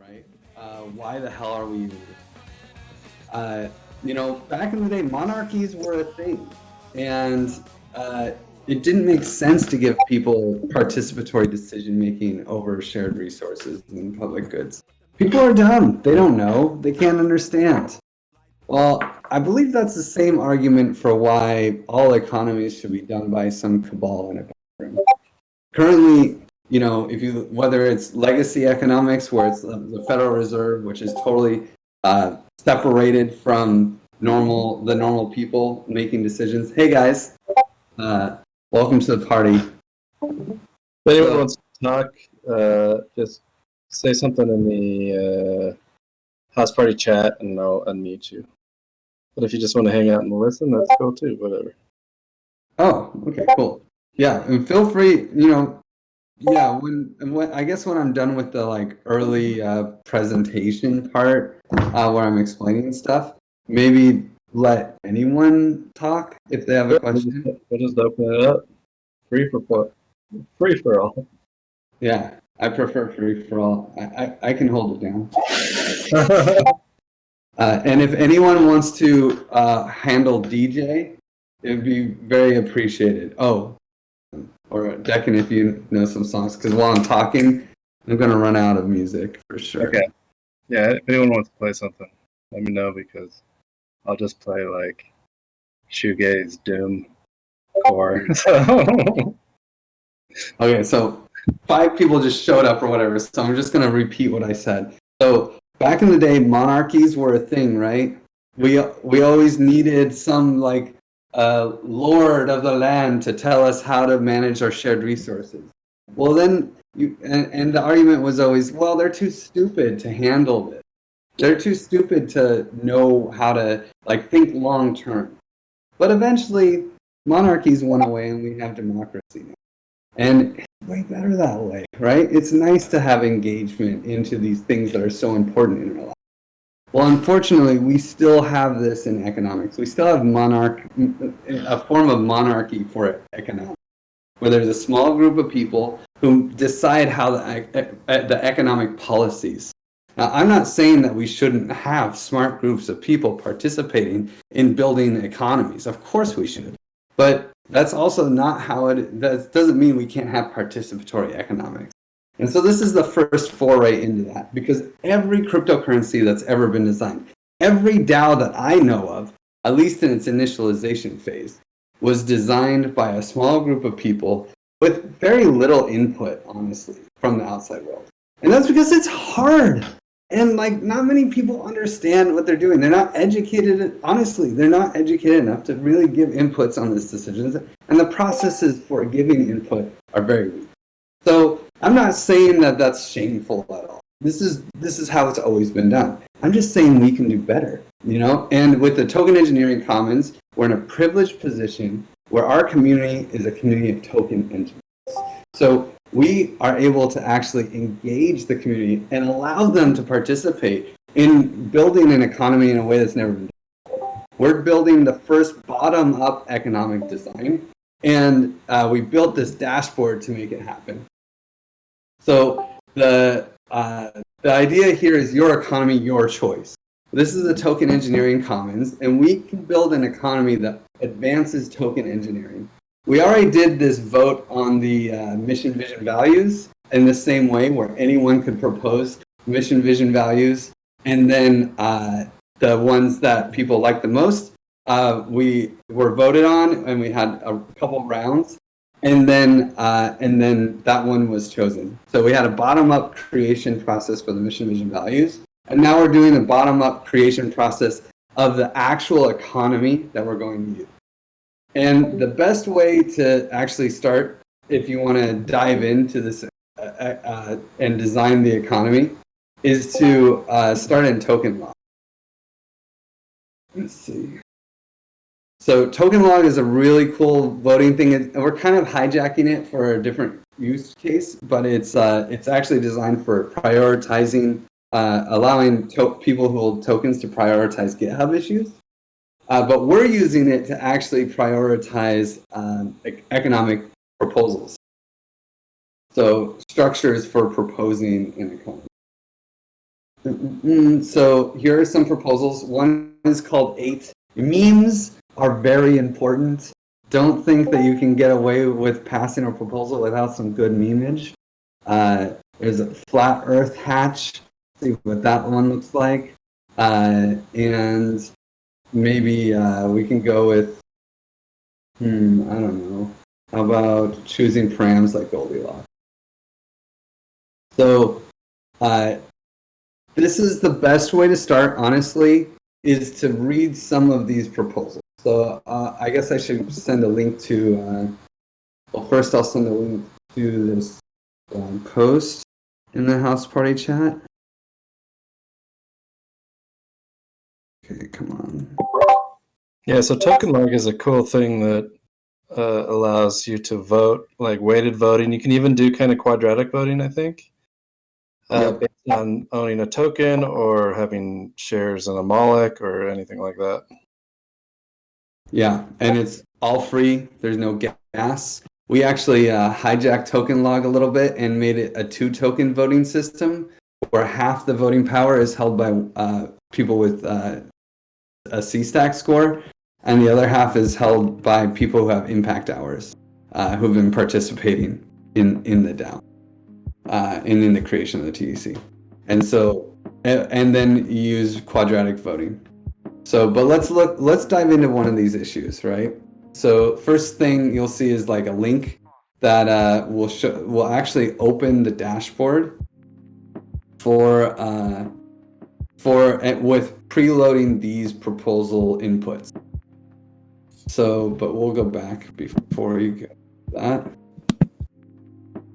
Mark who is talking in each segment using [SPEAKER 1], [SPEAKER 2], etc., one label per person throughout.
[SPEAKER 1] right? Why the hell are we even back in the day, monarchies were a thing. And it didn't make sense to give people participatory decision making over shared resources and public goods. People are dumb. They don't know. They can't understand. Well, I believe that's the same argument for why all economies should be done by some cabal in a bathroom. Currently, whether it's legacy economics, where it's the Federal Reserve, which is totally separated from the normal people making decisions. Hey guys, welcome to the party.
[SPEAKER 2] If anyone wants to talk, just say something in the Haus Party chat and I'll unmute you. But if you just want to hang out and listen, that's cool too, whatever.
[SPEAKER 1] Oh, okay, cool. Yeah, and feel free, when I guess when I'm done with the early presentation part where I'm explaining stuff, maybe let anyone talk if they have a question.
[SPEAKER 2] We'll just open it up. Free for all.
[SPEAKER 1] Yeah, I prefer free for all. I can hold it down. And if anyone wants to handle DJ, it would be very appreciated. Oh, or Deccan, if you know some songs, because while I'm talking, I'm going to run out of music for sure.
[SPEAKER 2] Okay. Yeah, if anyone wants to play something, let me know, because I'll just play shoegaze, doom, core.
[SPEAKER 1] Okay, so 5 people just showed up or whatever, so I'm just going to repeat what I said. So back in the day, monarchies were a thing, right? We always needed some lord of the land to tell us how to manage our shared resources. Well, then and the argument was always, well, they're too stupid to handle this. They're too stupid to know how to think long term. But eventually, monarchies went away and we have democracy now. And it's way better that way, right? It's nice to have engagement into these things that are so important in our life. Well, unfortunately, we still have this in economics. We still have a form of monarchy for economics, where there's a small group of people who decide how the economic policies. Now, I'm not saying that we shouldn't have smart groups of people participating in building economies. Of course we should. But that's also not that doesn't mean we can't have participatory economics. And so this is the first foray into that, because every cryptocurrency that's ever been designed, every DAO that I know of, at least in its initialization phase, was designed by a small group of people with very little input, honestly, from the outside world. And that's because it's hard. And not many people understand what they're doing. They're not educated, honestly, they're not educated enough to really give inputs on these decisions. And the processes for giving input are very weak. So I'm not saying that that's shameful at all. This is how it's always been done. I'm just saying we can do better, And with the Token Engineering Commons, we're in a privileged position where our community is a community of token engineers. So we are able to actually engage the community and allow them to participate in building an economy in a way that's never been done before. We're building the first bottom-up economic design, and we built this dashboard to make it happen. So the idea here is your economy, your choice. This is the Token Engineering Commons, and we can build an economy that advances token engineering. We already did this vote on the mission, vision, values in the same way, where anyone could propose mission, vision, values, and then the ones that people like the most, we were voted on, and we had a couple rounds. And then that one was chosen. So we had a bottom-up creation process for the mission, vision, values. And now we're doing a bottom-up creation process of the actual economy that we're going to use. And the best way to actually start, if you want to dive into this and design the economy, is to start in token log. Let's see. So token log is a really cool voting thing, and we're kind of hijacking it for a different use case, but it's actually designed for prioritizing, allowing people who hold tokens to prioritize GitHub issues. But we're using it to actually prioritize economic proposals. So structures for proposing an economy. So here are some proposals. One is called 8. Memes are very important. Don't think that you can get away with passing a proposal without some good memeage. There's a flat Earth hatch. See what that one looks like. And maybe we can go with, I don't know. How about choosing params like Goldilocks? So this is the best way to start, honestly, is to read some of these proposals. So I guess I should send a link to, well, first I'll send a link to this post in the Haus Party chat. Okay, come on.
[SPEAKER 2] Yeah, so token log is a cool thing that allows you to vote, like weighted voting. You can even do kind of quadratic voting, I think, based on owning a token or having shares in a Moloch or anything like that.
[SPEAKER 1] Yeah, and it's all free. There's no gas. We actually hijacked token log a little bit and made it a 2-token voting system where half the voting power is held by people with a C-stack score, and the other half is held by people who have impact hours, who've been participating in the DAO and in the creation of the TEC. And so, and then you use quadratic voting. So, but let's dive into one of these issues, right? So first thing you'll see is like a link that will actually open the dashboard with preloading these proposal inputs. So, but we'll go back before you get that.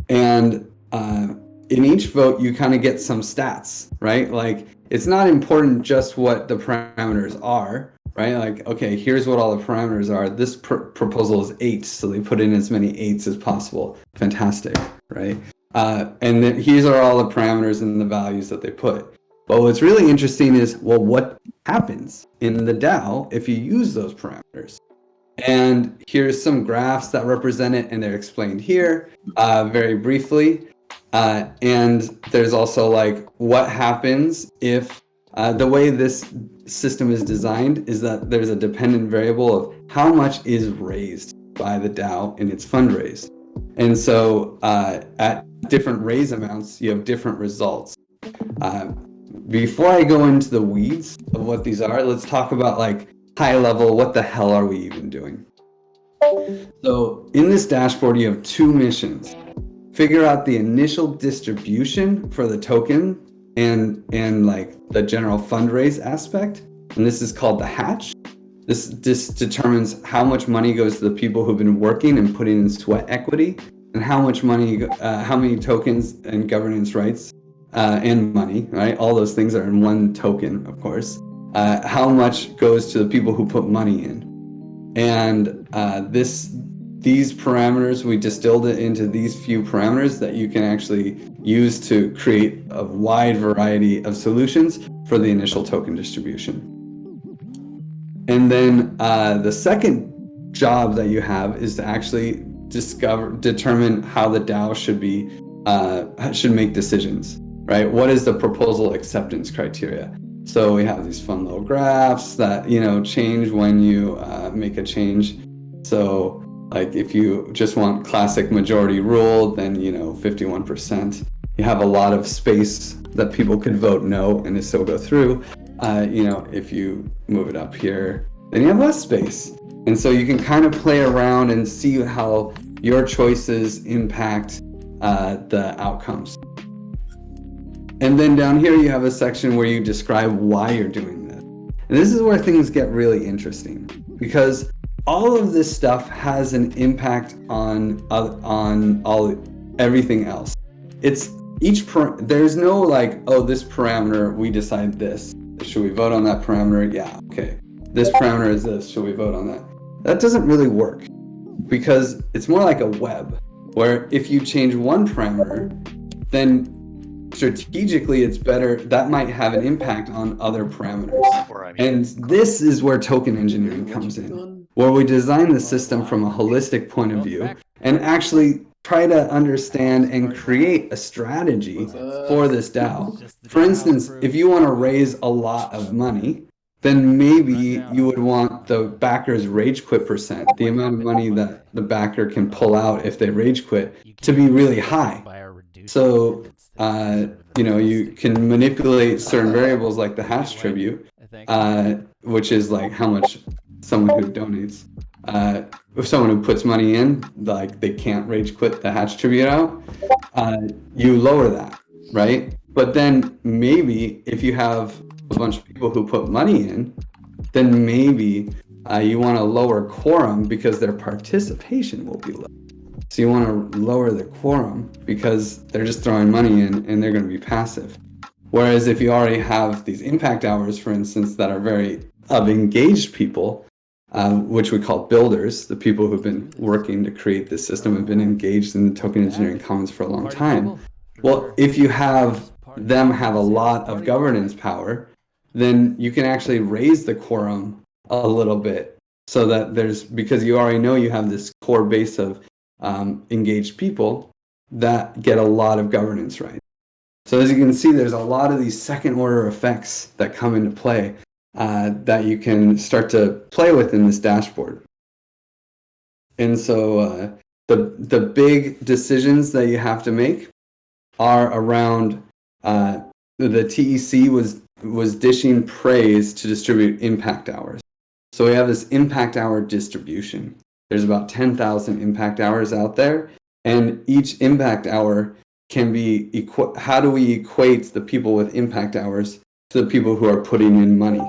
[SPEAKER 1] And in each vote, you kind of get some stats, right? Like, it's not important just what the parameters are, right? Like, okay, here's what all the parameters are. This proposal is 8, so they put in as many 8s as possible. Fantastic, right? And then here are all the parameters and the values that they put. But what's really interesting is, well, what happens in the DAO if you use those parameters? And here's some graphs that represent it, and they're explained here very briefly. And there's also like what happens if the way this system is designed is that there's a dependent variable of how much is raised by the DAO in its fundraise. And so at different raise amounts, you have different results. Before I go into the weeds of what these are, let's talk about like high level, what the hell are we even doing? So in this dashboard, you have 2 missions. Figure out the initial distribution for the token and like the general fundraise aspect. And this is called the hatch. This determines how much money goes to the people who've been working and putting in sweat equity, and how much money, how many tokens and governance rights and money, right? All those things are in one token, of course. How much goes to the people who put money in. And these parameters, we distilled it into these few parameters that you can actually use to create a wide variety of solutions for the initial token distribution. And then the second job that you have is to actually determine how the DAO should make decisions, right? What is the proposal acceptance criteria? So we have these fun little graphs that, change when you make a change. So like if you just want classic majority rule, then, 51%. You have a lot of space that people could vote no and it still go through. If you move it up here, then you have less space. And so you can kind of play around and see how your choices impact the outcomes. And then down here you have a section where you describe why you're doing this. And this is where things get really interesting, because all of this stuff has an impact on everything else. There's no like, oh, this parameter, we decide this. Should we vote on that parameter? Yeah, okay. This parameter is this. Should we vote on that? That doesn't really work, because it's more like a web, where if you change one parameter, then strategically it's better, that might have an impact on other parameters. And this is where token engineering comes in, where we design the system from a holistic point of view and actually try to understand and create a strategy for this DAO. For instance, if you want to raise a lot of money, then maybe you would want the backer's rage quit percent, the amount of money that the backer can pull out if they rage quit, to be really high. So, you can manipulate certain variables like the hash tribute, which is like how much someone who donates, if someone who puts money in, like they can't rage quit the hash tribute out, you lower that, right? But then maybe if you have a bunch of people who put money in, then maybe you want to lower quorum because their participation will be low. So you want to lower the quorum because they're just throwing money in and they're going to be passive. Whereas if you already have these impact hours, for instance, that are very of engaged people, which we call builders, the people who've been working to create this system have been engaged in the token engineering commons for a long time. Well, if you have them have a lot of governance power, then you can actually raise the quorum a little bit so that because you already know you have this core base of engaged people that get a lot of governance right. So as you can see, there's a lot of these second order effects that come into play that you can start to play with in this dashboard. And so the big decisions that you have to make are around the TEC was dishing praise to distribute impact hours. So we have this impact hour distribution. There's about 10,000 impact hours out there, and each impact hour can be how do we equate the people with impact hours to the people who are putting in money,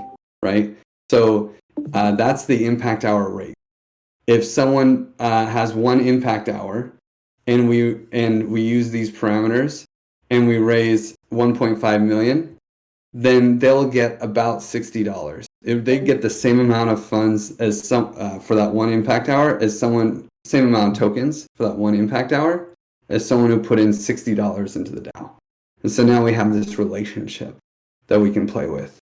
[SPEAKER 1] right? So that's the impact hour rate. If someone has one impact hour and we use these parameters and we raise 1.5 million, then they'll get about $60. If they get the same amount of funds as for that one impact hour as same amount of tokens for that one impact hour as someone who put in $60 into the DAO. And so now we have this relationship that we can play with.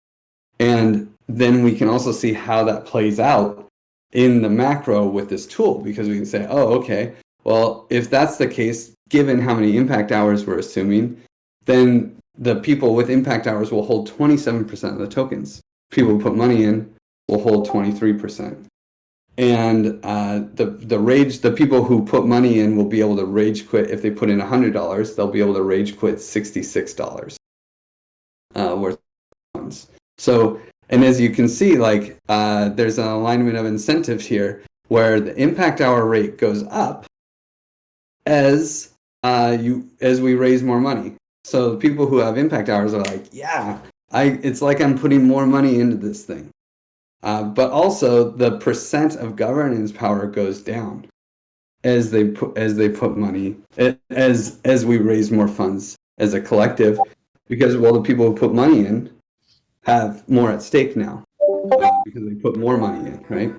[SPEAKER 1] And then we can also see how that plays out in the macro with this tool, because we can say, oh, okay, well, if that's the case, given how many impact hours we're assuming, then the people with impact hours will hold 27% of the tokens. People who put money in will hold 23%. And the people who put money in will be able to rage quit. If they put in $100, they'll be able to rage quit $66 worth of funds. So, and as you can see, like there's an alignment of incentives here where the impact hour rate goes up as we raise more money. So the people who have impact hours are like, yeah, it's like I'm putting more money into this thing. But also the percent of governance power goes down as they put money, as we raise more funds as a collective, because the people who put money in have more at stake now because they put more money in, right?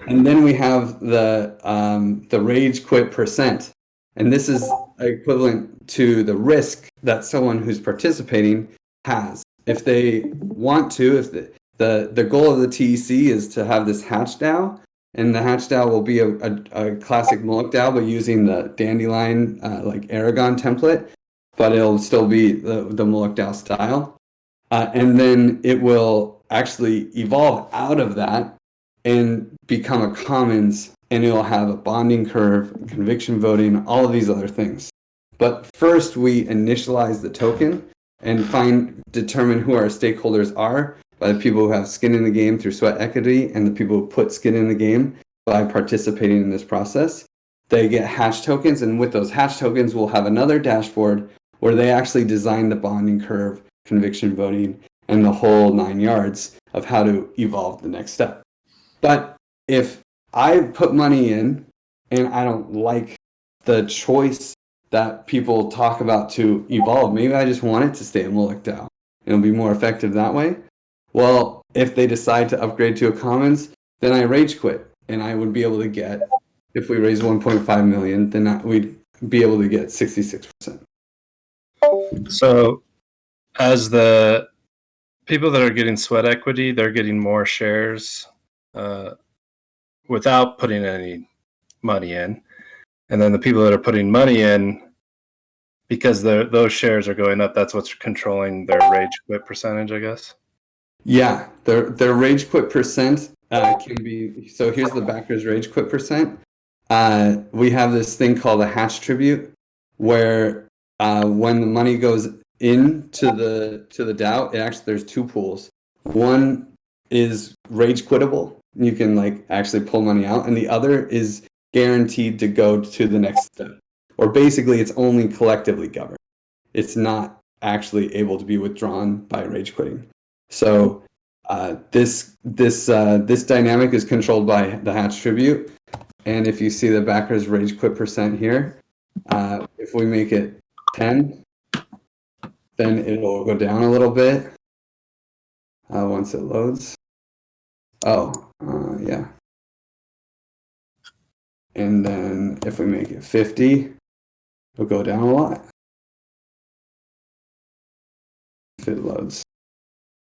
[SPEAKER 1] And then we have the rage quit percent, and this is equivalent to the risk that someone who's participating has. If they want to, if the goal of the TEC is to have this hatch DAO, and the hatch DAO will be a classic Moloch DAO, but using the Dandelion like Aragon template, but it'll still be the Moloch DAO style. And then it will actually evolve out of that and become a commons, and it'll have a bonding curve, conviction voting, all of these other things. But first we initialize the token and determine who our stakeholders are by the people who have skin in the game through sweat equity and the people who put skin in the game by participating in this process. They get hash tokens, and with those hash tokens we'll have another dashboard where they actually design the bonding curve, conviction voting, and the whole 9 yards of how to evolve the next step. But if I put money in and I don't like the choice that people talk about to evolve, maybe I just want it to stay a Moloch DAO. It'll be more effective that way. Well, if they decide to upgrade to a commons, then I rage quit, and I would be able to get, if we raise 1.5 million, then we'd be able to get 66%.
[SPEAKER 2] So as the people that are getting sweat equity, they're getting more shares without putting any money in. And then the people that are putting money in, because those shares are going up, that's what's controlling their rage quit percentage, I guess.
[SPEAKER 1] Yeah, their rage quit percent can be. So here's the backers rage quit percent. We have this thing called a hatch tribute, where when the money goes into the DAO, it actually there's two pools. One is rage quittable. You can like actually pull money out, and the other is guaranteed to go to the next step. Or basically, it's only collectively governed. It's not actually able to be withdrawn by rage quitting. So this dynamic is controlled by the hatch tribute. And if you see the backers rage quit percent here, if we make it 10, then it'll go down a little bit once it loads. Yeah. And then if we make it 50, it'll go down a lot if it loads.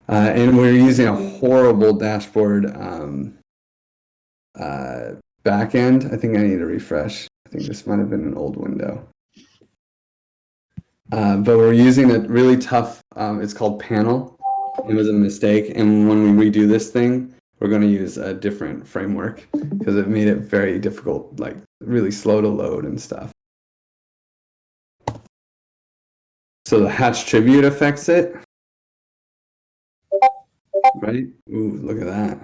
[SPEAKER 1] And we're using a horrible dashboard backend. I think I need to refresh. I think this might have been an old window. But we're using a really tough, it's called panel. It was a mistake. And when we redo this thing, we're going to use a different framework because it made it very difficult, like really slow to load and stuff. So the hatch tribute affects it. Right? Ooh, look at that.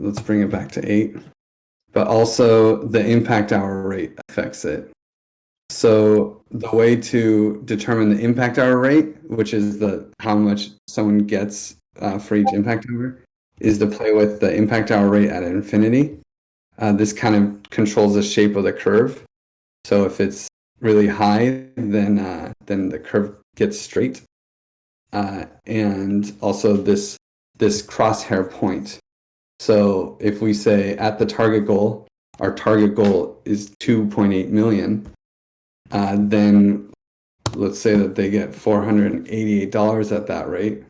[SPEAKER 1] Let's bring it back to 8. But also the impact hour rate affects it. So the way to determine the impact hour rate, which is how much someone gets for each impact hour, is to play with the impact hour rate at infinity. This kind of controls the shape of the curve. So if it's really high, then the curve gets straight. And also this crosshair point. So if we say at the target goal, our target goal is 2.8 million, then let's say that they get $488 at that rate.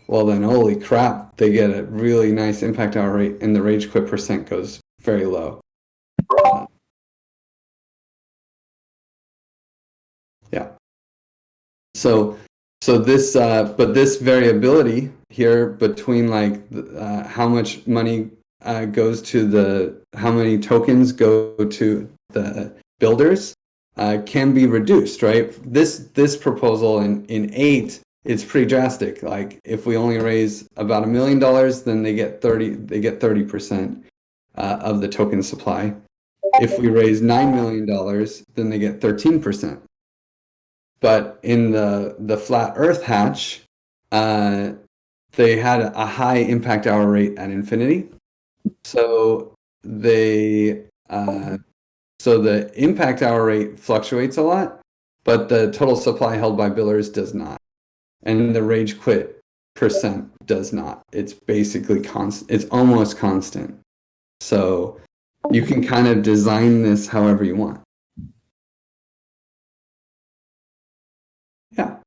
[SPEAKER 1] Well, then holy crap, they get a really nice impact hour rate, and the rage quit percent goes very low. Yeah. So this, but this variability here between like how much money goes to how many tokens go to the builders can be reduced, right? This proposal in 8, it's pretty drastic. Like if we only raise about $1 million, then they get 30% of the token supply. If we raise $9 million, then they get 13%. But in the flat Earth hatch, they had a high impact hour rate at infinity. So the impact hour rate fluctuates a lot, but the total supply held by billers does not, and the rage quit percent does not. It's basically constant. It's almost constant. So you can kind of design this however you want. Yeah.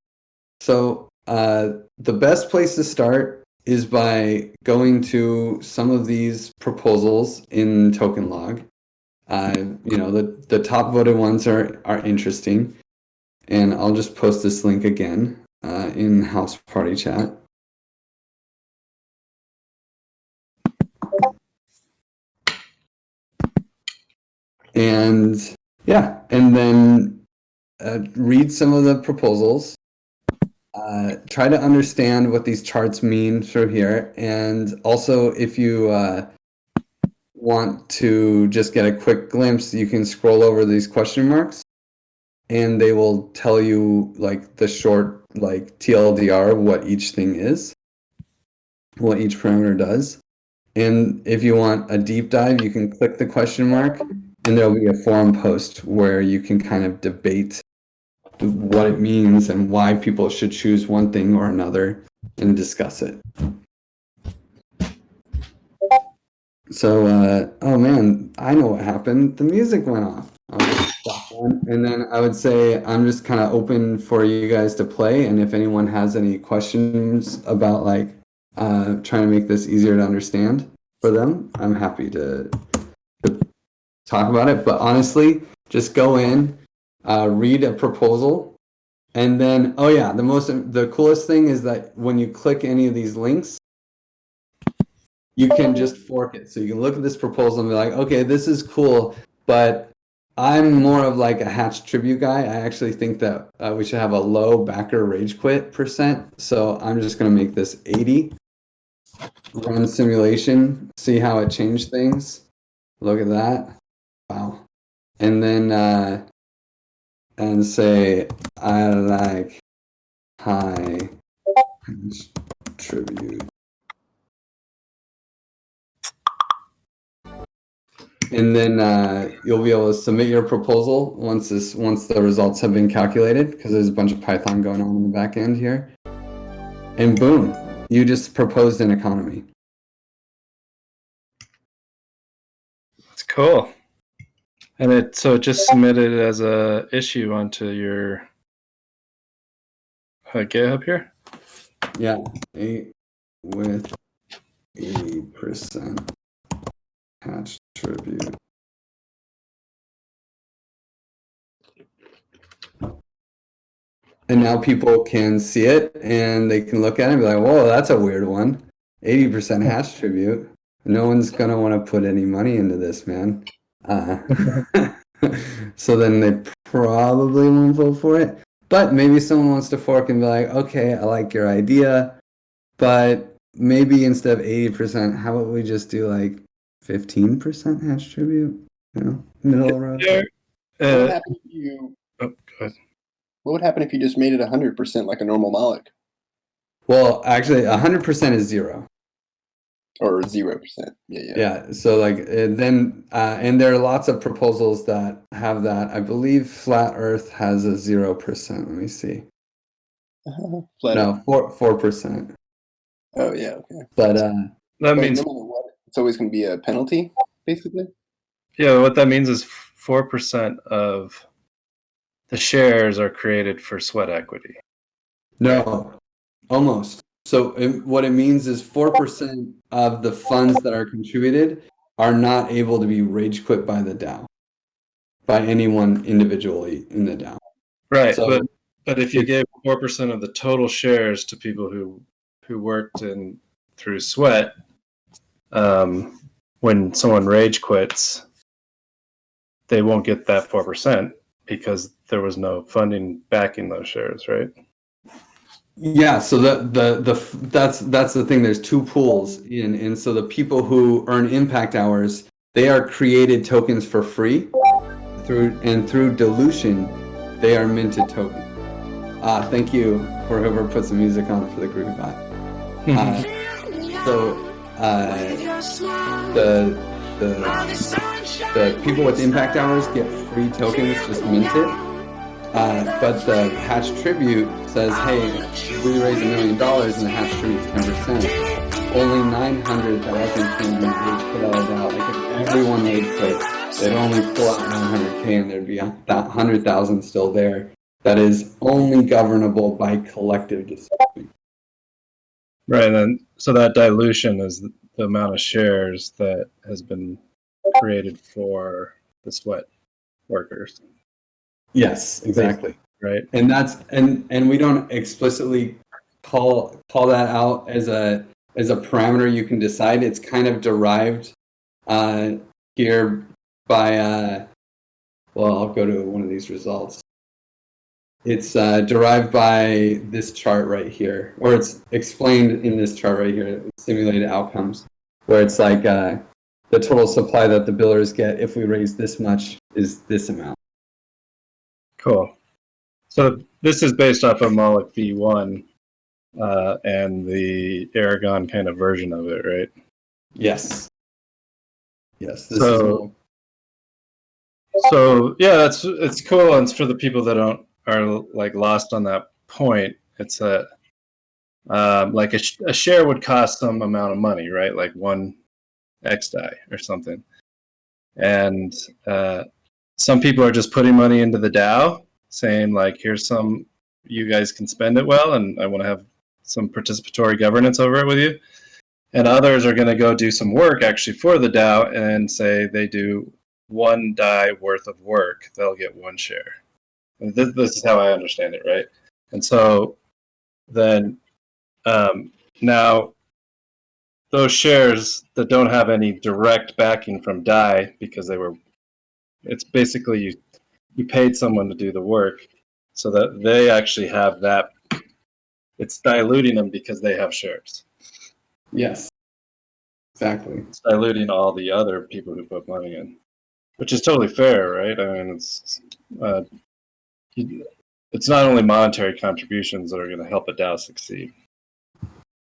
[SPEAKER 1] So the best place to start is by going to some of these proposals in token log. The top voted ones are interesting, and I'll just post this link again in Haus Party chat. And yeah, and then read some of the proposals. Try to understand what these charts mean through here, and also if you want to just get a quick glimpse, you can scroll over these question marks, and they will tell you like the short like TLDR what each thing is, what each parameter does. And if you want a deep dive, you can click the question mark, and there'll be a forum post where you can kind of debate what it means and why people should choose one thing or another and discuss it. So, oh man, I know what happened. The music went off. And then I would say I'm just kind of open for you guys to play. And if anyone has any questions about like trying to make this easier to understand for them, I'm happy to talk about it. But honestly, just go in, read a proposal, and then, oh yeah, the coolest thing is that when you click any of these links, you can just fork it. So you can look at this proposal and be like, okay, this is cool, but I'm more of like a Hatch tribute guy. I actually think that we should have a low backer rage quit %. So I'm just going to make this 80. Run simulation, see how it changed things. Look at that. Wow. And then, and say, I like high tribute. And then you'll be able to submit your proposal once the results have been calculated, because there's a bunch of Python going on in the back end here. And boom, you just proposed an economy.
[SPEAKER 2] That's cool. And it just submitted as a issue onto your GitHub here?
[SPEAKER 1] Yeah, 8 with 80% hatch tribute. And now people can see it and they can look at it and be like, whoa, that's a weird one. 80% hash tribute. No one's going to want to put any money into this, man. So then they probably won't vote for it. But maybe someone wants to fork and be like, okay, I like your idea, but maybe instead of 80%, how about we just do like 15% hash tribute? You know, middle of the road.
[SPEAKER 3] What would happen if you?
[SPEAKER 2] Oh, go ahead.
[SPEAKER 3] What would happen if you just made it 100% like a normal malloc?
[SPEAKER 1] Well, actually, 100% is 0.
[SPEAKER 3] Or 0%. Yeah.
[SPEAKER 1] Yeah. So like then, and there are lots of proposals that have that. I believe Flat Earth has a 0%. Let me see.
[SPEAKER 3] Flat
[SPEAKER 1] No, 4%.
[SPEAKER 3] Oh yeah. Okay.
[SPEAKER 1] But
[SPEAKER 2] that means
[SPEAKER 3] no matter what, it's always going to be a penalty, basically.
[SPEAKER 2] Yeah, what that means is 4% of the shares are created for sweat equity.
[SPEAKER 1] no, almost. So what it means is 4% of the funds that are contributed are not able to be rage quit by the DAO, by anyone individually in the DAO.
[SPEAKER 2] Right,
[SPEAKER 1] So,
[SPEAKER 2] but if you gave 4% of the total shares to people who worked through sweat, when someone rage quits, they won't get that 4% because there was no funding backing those shares, right?
[SPEAKER 1] yeah, so that's the thing. There's two pools and so the people who earn impact hours, they are created tokens for free through dilution, they are minted tokens. Thank you for whoever put some music on for the Griff. The people with impact hours get free tokens just minted. But the Hatch Tribute says, hey, we raise $1 million and the Hatch Tribute is 10%. Only 900,000 can be rage quit out of that. Like if everyone rage quit, they'd only pull out 900K and there'd be that 100,000 still there. That is only governable by collective decision.
[SPEAKER 2] Right, and so that dilution is the amount of shares that has been created for the sweat workers.
[SPEAKER 1] Yes, exactly.
[SPEAKER 2] Right.
[SPEAKER 1] And that's and we don't explicitly call that out as a parameter you can decide. It's kind of derived here by well, I'll go to one of these results. It's derived by this chart right here, or it's explained in this chart right here, simulated outcomes, where it's like the total supply that the billers get if we raise this much is this amount.
[SPEAKER 2] Cool. So this is based off of Moloch V1 and the Aragon kind of version of it, right?
[SPEAKER 1] Yes. Yes.
[SPEAKER 2] So yeah, it's cool, and it's for the people that are like lost on that point. It's a like a share would cost some amount of money, right? Like 1 XDAI or something, and some people are just putting money into the DAO, saying like, here's some, you guys can spend it well, and I want to have some participatory governance over it with you. And others are going to go do some work actually for the DAO and say they do one DAI worth of work, they'll get 1 share. And this is how I understand it, right? And so then now those shares that don't have any direct backing from DAI, because it's basically you paid someone to do the work, so that they actually have that. It's diluting them because they have shares.
[SPEAKER 1] Yes, exactly.
[SPEAKER 2] It's diluting all the other people who put money in, which is totally fair, right? I mean, it's not only monetary contributions that are going to help a DAO succeed.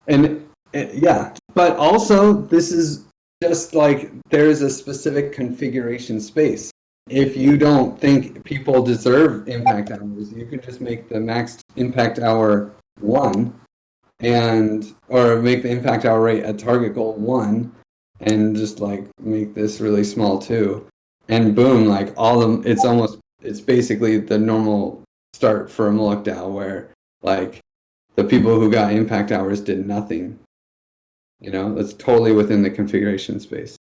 [SPEAKER 1] And yeah, but also this is just like there's a specific configuration space. If you don't think people deserve impact hours, you can just make the max impact hour 1 or make the impact hour rate a target goal 1 and just like make this really small too. And boom, like it's basically the normal start for a Moloch DAO where like the people who got impact hours did nothing. You know, that's totally within the configuration space.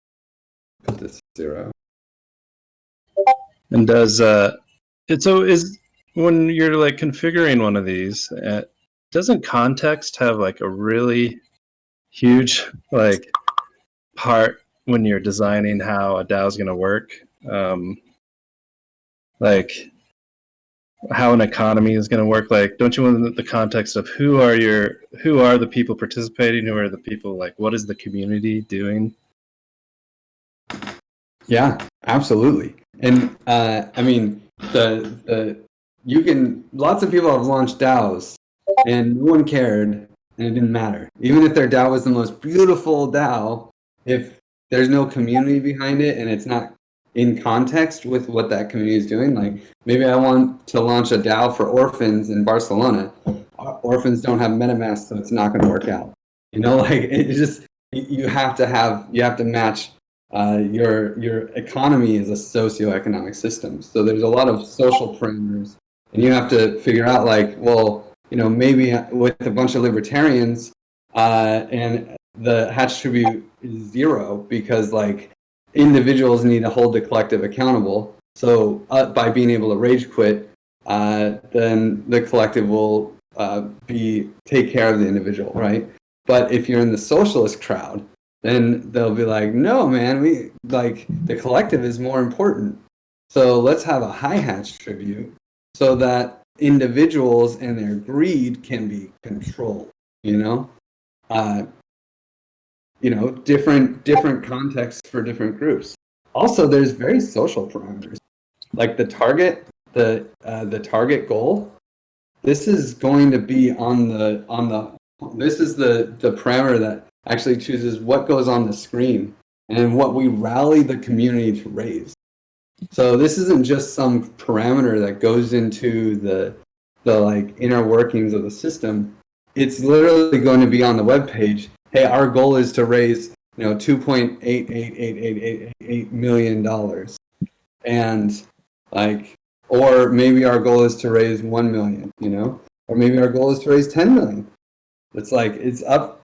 [SPEAKER 1] Put this 0.
[SPEAKER 2] And does is when you're like configuring one of these, doesn't context have like a really huge like part when you're designing how a DAO is going to work? Like how an economy is going to work. Like, don't you want the context of who are the people participating? Who are the people, like, what is the community doing?
[SPEAKER 1] Yeah, absolutely. And I mean, lots of people have launched DAOs and no one cared and it didn't matter. Even if their DAO was the most beautiful DAO, if there's no community behind it and it's not in context with what that community is doing, like maybe I want to launch a DAO for orphans in Barcelona. Orphans don't have MetaMask, so it's not going to work out. You know, like it just you have to match your economy is a socioeconomic system. So there's a lot of social parameters, and you have to figure out like, well, you know, maybe with a bunch of libertarians and the hatch tribute is 0 because like individuals need to hold the collective accountable. So by being able to rage quit, then the collective will take care of the individual, right? But if you're in the socialist crowd, then they'll be like, no, man, we like the collective is more important. So let's have a high hatch tribute so that individuals and their greed can be controlled, you know? Different contexts for different groups. Also, there's very social parameters, like the target goal. This is going to be this is the parameter that actually chooses what goes on the screen and what we rally the community to raise. So this isn't just some parameter that goes into the like inner workings of the system. It's literally going to be on the web page. Hey, our goal is to raise, $2.888888 million, and like, or maybe our goal is to raise 1 million, or maybe our goal is to raise 10 million. It's like it's up.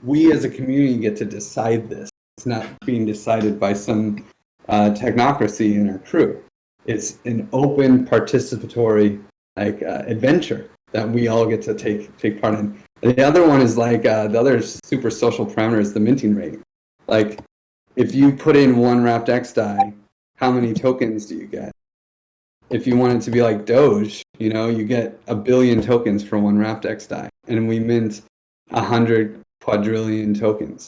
[SPEAKER 1] We as a community get to decide this. It's not being decided by some technocracy in our crew. It's an open, participatory adventure that we all get to take part in. And the other one is like the other super social parameter is the minting rate. Like if you put in 1 wrapped X die, how many tokens do you get? If you want it to be like Doge, you get 1 billion tokens for 1 wrapped X die, and we mint 100 quadrillion tokens,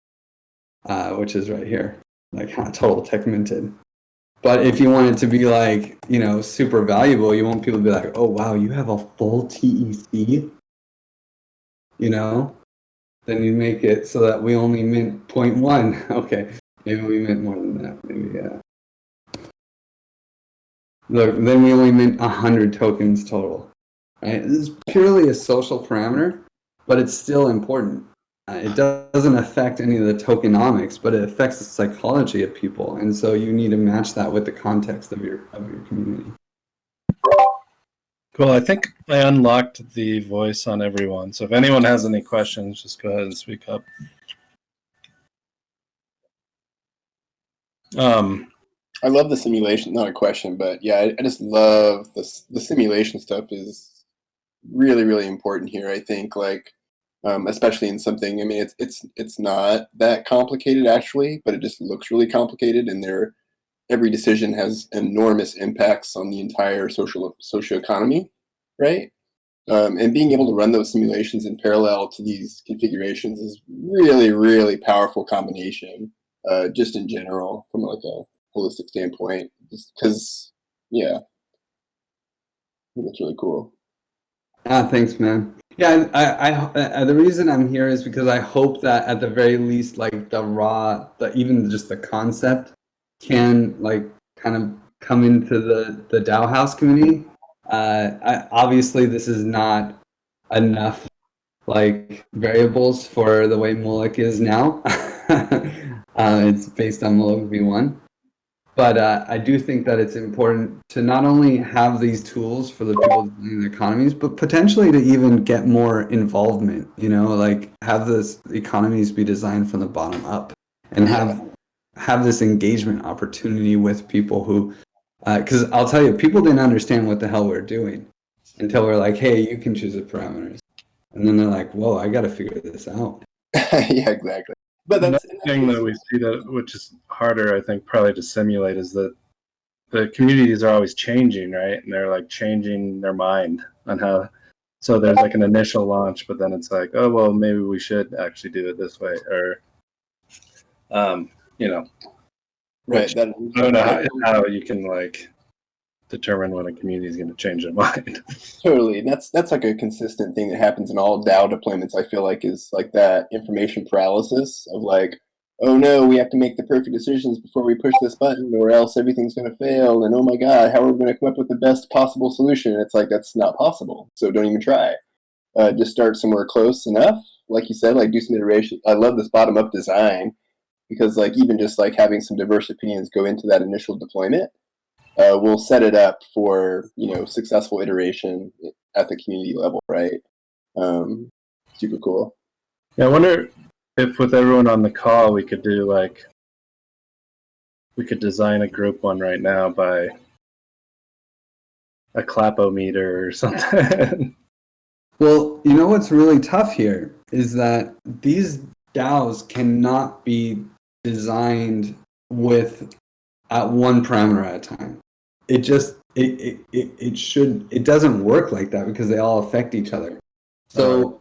[SPEAKER 1] which is right here, like total tech minted. But if you want it to be like, super valuable, you want people to be like, oh, wow, you have a full TEC, then you make it so that we only mint 0.1. Okay, maybe we mint more than that. Maybe, yeah. Look, then we only mint 100 tokens total. Right? This is purely a social parameter, but it's still important. It doesn't affect any of the tokenomics, but it affects the psychology of people, and so you need to match that with the context of your community.
[SPEAKER 2] Cool. I think I unlocked the voice on everyone, so if anyone has any questions, just go ahead and speak up.
[SPEAKER 3] I love the simulation. Not a question, but yeah, I just love the simulation stuff is really, really important here. I think especially in something. I mean, it's not that complicated actually, but it just looks really complicated, and every decision has enormous impacts on the entire socioeconomy, right? And being able to run those simulations in parallel to these configurations is really, really powerful combination. Just in general, from like a holistic standpoint, just because, yeah, I think that's really cool.
[SPEAKER 1] Thanks, man. Yeah, the reason I'm here is because I hope that at the very least, like even just the concept can like kind of come into the DAOhaus community. Obviously, this is not enough like variables for the way Moloch is now. It's based on Moloch v1. But I do think that it's important to not only have these tools for the people in the economies, but potentially to even get more involvement, like have this economies be designed from the bottom up and have this engagement opportunity with people who, because I'll tell you, people didn't understand what the hell we're doing until we're like, hey, you can choose the parameters. And then they're like, whoa, I got to figure this out.
[SPEAKER 3] Yeah, exactly. But that's
[SPEAKER 2] another thing that we see that, which is harder, I think, probably to simulate, is that the communities are always changing, right? And they're like changing their mind on how. So there's like an initial launch, but then it's like, oh well, maybe we should actually do it this way, or,
[SPEAKER 3] right.
[SPEAKER 2] I don't know how you can like determine when a community is going to change their mind.
[SPEAKER 3] Totally. And that's like a consistent thing that happens in all DAO deployments, I feel like, is like that information paralysis of like, oh no, we have to make the perfect decisions before we push this button or else everything's going to fail. And oh my God, how are we going to come up with the best possible solution? And it's like, that's not possible. So don't even try. Just start somewhere close enough. Like you said, like do some iteration. I love this bottom up design because like even just like having some diverse opinions go into that initial deployment will set it up for successful iteration at the community level, right? Super cool.
[SPEAKER 2] Yeah, I wonder if with everyone on the call we could do we could design a group one right now by a clapometer or something.
[SPEAKER 1] Well, you know what's really tough here is that these DAOs cannot be designed with at one parameter at a time. It just it doesn't work like that because they all affect each other. So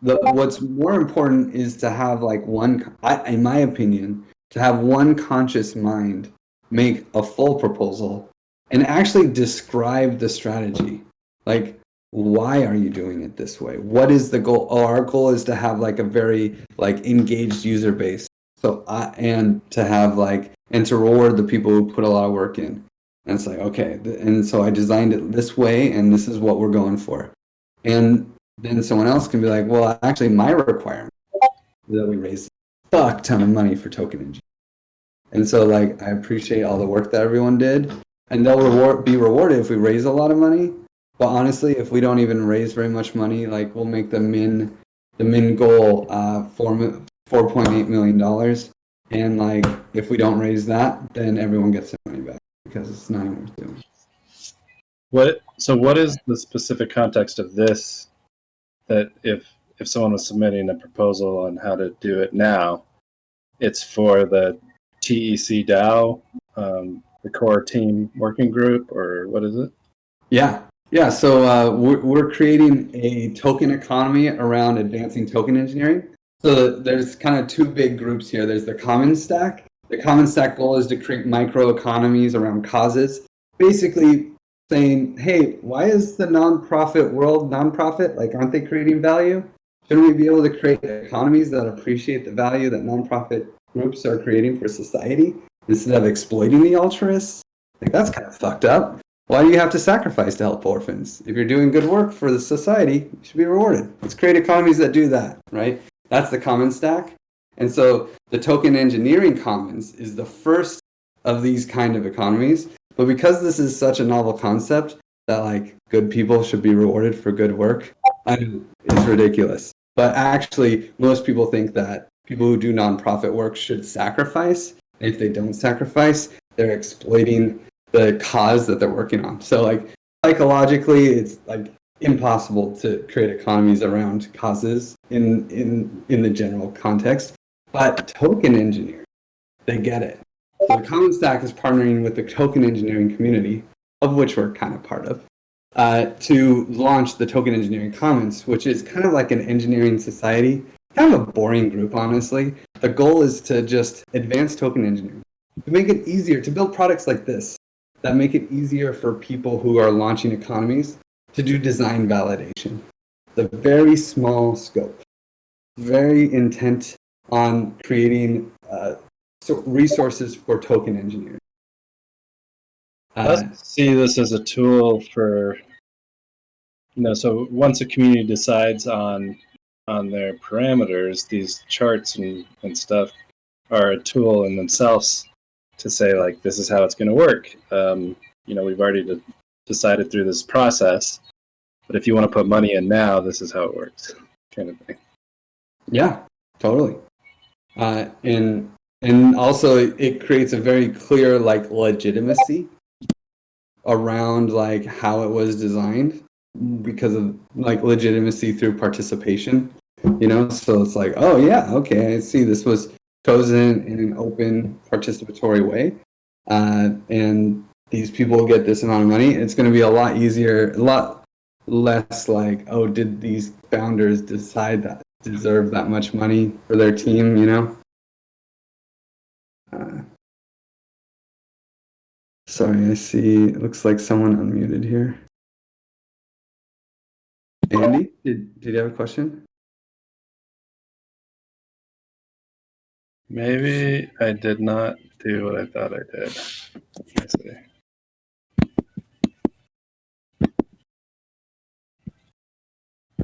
[SPEAKER 1] what's more important is to have like in my opinion, to have one conscious mind make a full proposal and actually describe the strategy. Like, why are you doing it this way? What is the goal? Oh, our goal is to have like a very like engaged user base. So and to reward the people who put a lot of work in. And it's like, okay, and so I designed it this way, and this is what we're going for. And then someone else can be like, well, actually, my requirement is that we raise a fuck ton of money for token engineering. And so, like, I appreciate all the work that everyone did, and they'll be rewarded if we raise a lot of money. But honestly, if we don't even raise very much money, like, we'll make the min goal $4.8 million. And like, if we don't raise that, then everyone gets their money back because it's not even worth doing.
[SPEAKER 2] What is the specific context of this? That if someone was submitting a proposal on how to do it now, it's for the TEC DAO, the core team working group, or what is it?
[SPEAKER 1] Yeah. So we're creating a token economy around advancing token engineering. So there's kind of two big groups here. There's the common stack. The common stack goal is to create micro economies around causes, basically saying, hey, why is the nonprofit world nonprofit? Like, aren't they creating value? Shouldn't we be able to create economies that appreciate the value that nonprofit groups are creating for society instead of exploiting the altruists? Like, that's kind of fucked up. Why do you have to sacrifice to help orphans? If you're doing good work for the society, you should be rewarded. Let's create economies that do that, right? That's the common stack. And so the token engineering commons is the first of these kind of economies. But because this is such a novel concept that like good people should be rewarded for good work, it's ridiculous. But actually, most people think that people who do nonprofit work should sacrifice. If they don't sacrifice, they're exploiting the cause that they're working on. So like psychologically, it's like impossible to create economies around causes in the general context. But token engineers, they get it. So the Common Stack is partnering with the token engineering community, of which we're kind of part of, to launch the Token Engineering Commons, which is kind of like an engineering society, kind of a boring group, honestly. The goal is to just advance token engineering, to make it easier to build products like this that make it easier for people who are launching economies to do design validation. The very small scope, very intent on creating resources for token engineering.
[SPEAKER 2] I see this as a tool for, so once a community decides on their parameters, these charts and stuff are a tool in themselves to say, like, this is how it's going to work. We've already decided through this process, but if you want to put money in now, this is how it works, kind of thing.
[SPEAKER 1] Yeah, totally. And also it creates a very clear like legitimacy around like how it was designed because of like legitimacy through participation, so it's like, oh yeah, okay, I see this was chosen in an open participatory way, and these people get this amount of money. It's going to be a lot easier, a lot less like, oh, did these founders decide that deserve that much money for their team, Sorry, I see. It looks like someone unmuted here. Andy, did you have a question?
[SPEAKER 2] Maybe I did not do what I thought I did. Let's see.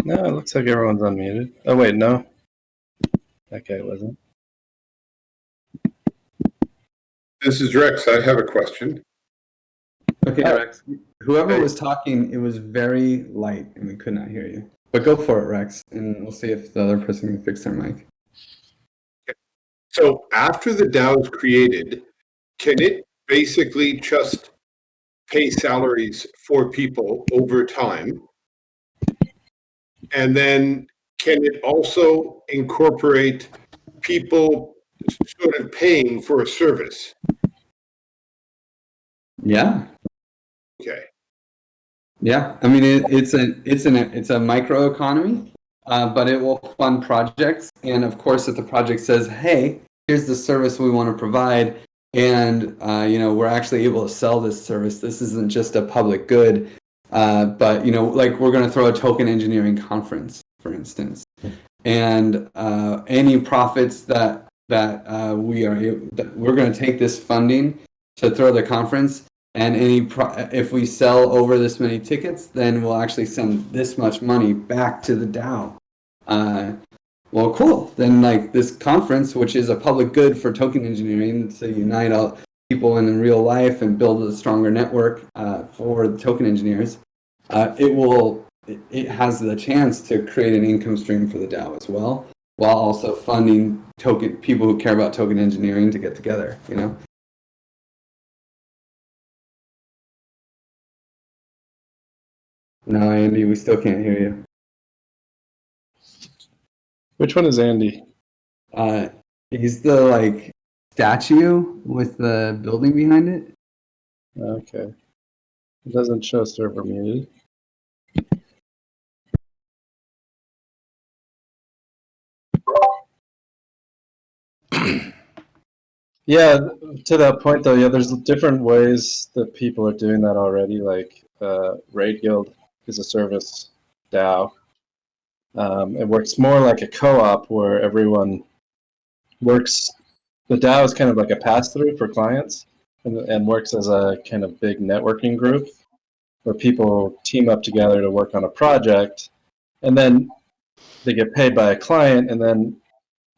[SPEAKER 2] No, it looks like everyone's unmuted. Oh, wait, no. Okay, it wasn't.
[SPEAKER 4] This is Rex. I have a question.
[SPEAKER 1] Okay, Rex. Whoever was talking, it was very light and we could not hear you. But go for it, Rex, and we'll see if the other person can fix their mic.
[SPEAKER 4] So after the DAO is created, can it basically just pay salaries for people over time? And then can it also incorporate people sort of paying for a service?
[SPEAKER 1] Yeah.
[SPEAKER 4] Okay.
[SPEAKER 1] Yeah, I mean it's a microeconomy, but it will fund projects, and of course, if the project says, "Hey, here's the service we want to provide," and we're actually able to sell this service. This isn't just a public good, but like we're going to throw a token engineering conference, for instance, and any profits that we're going to take this funding to throw the conference. And if we sell over this many tickets, then we'll actually send this much money back to the DAO. Well, cool. Then like this conference, which is a public good for token engineering to unite all people in real life and build a stronger network for the token engineers, it has the chance to create an income stream for the DAO as well, while also funding people who care about token engineering to get together, No, Andy, we still can't hear you.
[SPEAKER 2] Which one is Andy?
[SPEAKER 1] He's the like statue with the building behind it.
[SPEAKER 2] Okay. It doesn't show server muted. Yeah, to that point though, there's different ways that people are doing that already. Like Raid Guild is a service DAO. It works more like a co-op where everyone works. The DAO is kind of like a pass-through for clients and works as a kind of big networking group where people team up together to work on a project, and then they get paid by a client, and then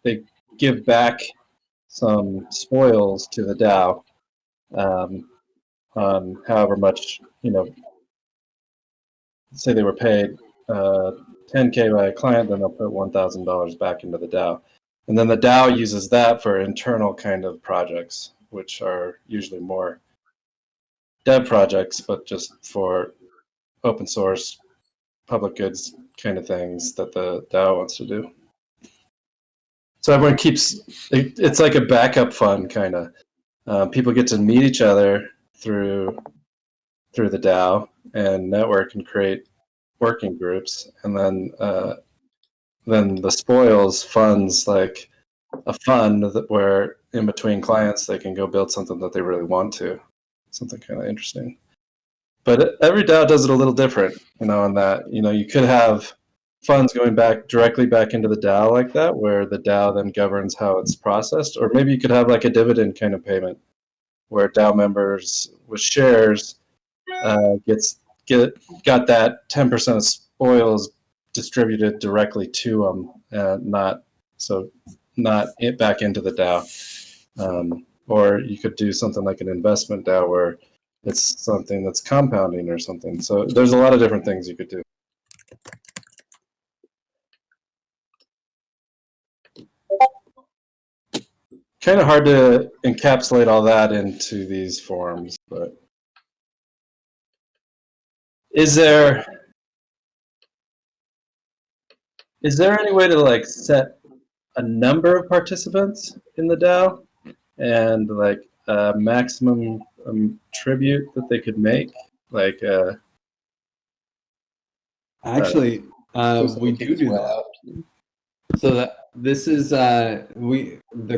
[SPEAKER 2] they give back some spoils to the DAO on however much, say they were paid $10K by a client, then they'll put $1,000 back into the DAO. And then the DAO uses that for internal kind of projects. which are usually more dev projects, but just for open source, public goods kind of things that the DAO wants to do. So everyone it's like a backup fund kind of. People get to meet each other through the DAO and network and create working groups, and then the spoils funds like a fund where in between clients they can go build something that they really want to, something kind of interesting. But every DAO does it a little different, in that you could have funds going directly back into the DAO like that, where the DAO then governs how it's processed, or maybe you could have like a dividend kind of payment, where DAO members with shares got that 10% of spoils distributed directly to them, not back into the DAO. Or you could do something like an investment DAO where it's something that's compounding or something. So there's a lot of different things you could do. Kind of hard to encapsulate all that into these forms, but is there any way to like set a number of participants in the DAO and like a maximum tribute that they could make? Like
[SPEAKER 1] Actually, we do
[SPEAKER 3] well
[SPEAKER 1] that.
[SPEAKER 3] out.
[SPEAKER 1] So that this is the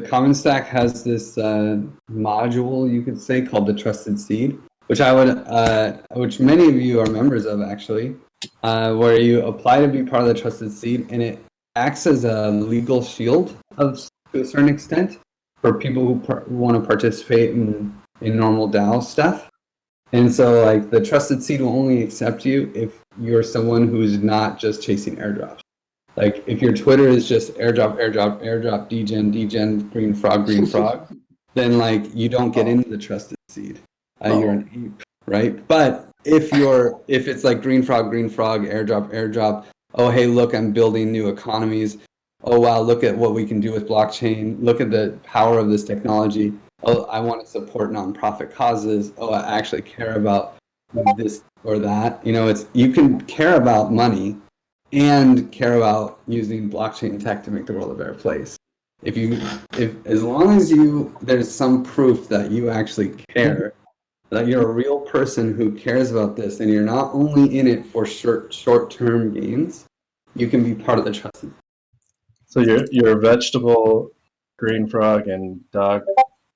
[SPEAKER 1] Common Stack has this module, you could say, called the Trusted Seed, which which many of you are members of actually, where you apply to be part of the Trusted Seed, and it acts as a legal shield to a certain extent for people who want to participate in normal DAO stuff. And so like the Trusted Seed will only accept you if you're someone who's not just chasing airdrops. Like if your Twitter is just airdrop, degen, green frog, then like you don't get into the Trusted Seed. You're an ape, right? But if it's like green frog, airdrop, oh hey, look, I'm building new economies. Oh wow, look at what we can do with blockchain. Look at the power of this technology. Oh, I want to support nonprofit causes. Oh, I actually care about this or that. You can care about money and care about using blockchain tech to make the world a better place. As long as there's some proof that you actually care, that you're a real person who cares about this, and you're not only in it for short-term gains, you can be part of the trusted.
[SPEAKER 2] So your vegetable, green frog, and dog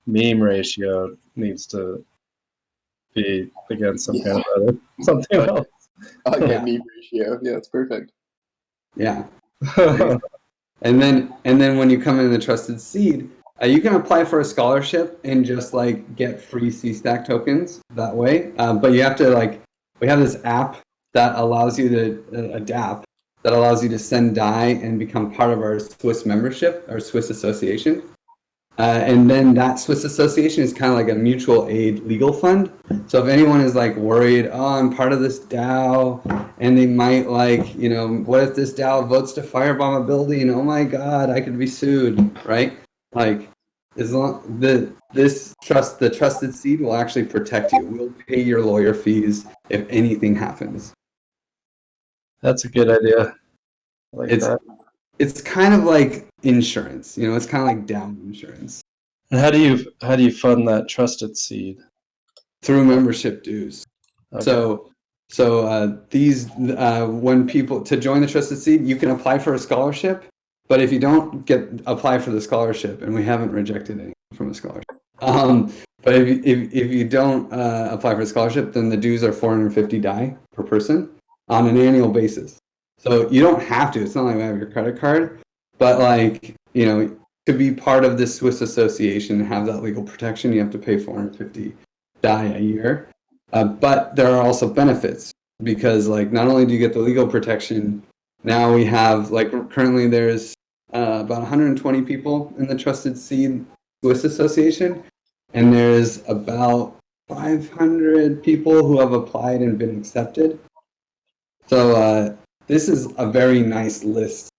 [SPEAKER 2] meme ratio needs to be against some kind of something else.
[SPEAKER 3] Meme ratio. Yeah, that's perfect.
[SPEAKER 1] Yeah. And then when you come in the Trusted Seed, you can apply for a scholarship and just like get free C-Stack tokens that way. But you have to we have this app that allows you to adapt, that allows you to send DAI and become part of our Swiss membership, our Swiss association. And then that Swiss association is kind of like a mutual aid legal fund. So if anyone is like worried, oh, I'm part of this DAO, and they might what if this DAO votes to firebomb a building? Oh my God, I could be sued, right? Like, as long the Trusted Seed will actually protect you. We'll pay your lawyer fees if anything happens.
[SPEAKER 2] That's a good idea. I like that.
[SPEAKER 1] It's kind of like insurance, it's kind of like DAO insurance.
[SPEAKER 2] And how do you fund that Trusted Seed?
[SPEAKER 1] Through membership dues.
[SPEAKER 2] Okay.
[SPEAKER 1] So when people to join the Trusted Seed, you can apply for a scholarship, but if you don't apply for the scholarship, and we haven't rejected anyone from a scholarship, but if you don't apply for a scholarship, then the dues are 450 DAI per person on an annual basis. So you don't have to. It's not like we have your credit card, but to be part of this Swiss association and have that legal protection, you have to pay 450 DAI a year. But there are also benefits because not only do you get the legal protection, now we have currently there's about 120 people in the Trusted Seed Swiss association, and there's about 500 people who have applied and been accepted. So this is a very nice list